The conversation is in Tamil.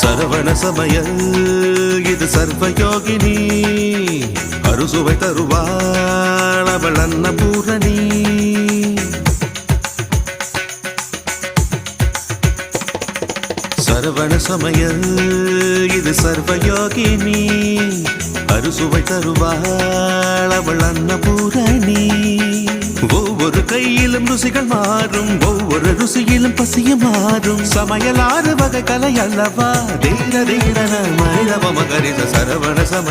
சரவண சமயல் இது சர்வயோகினி அறுசுவை தருவாள் அவள் அன்னபூரணி. சரவண சமயல் இது சர்வயோகினி அறுசுவை தருவாள் அவள் அன்னபூரணி. ஒவ்வொரு கையிலும் ருசிகள் மாறும், ஒவ்வொரு ருசியிலும் பசியும் மாறும். சமையல் 6 வகை கலை அல்லவா, தீர தீரன மனிதவ மகரித சரவண சமய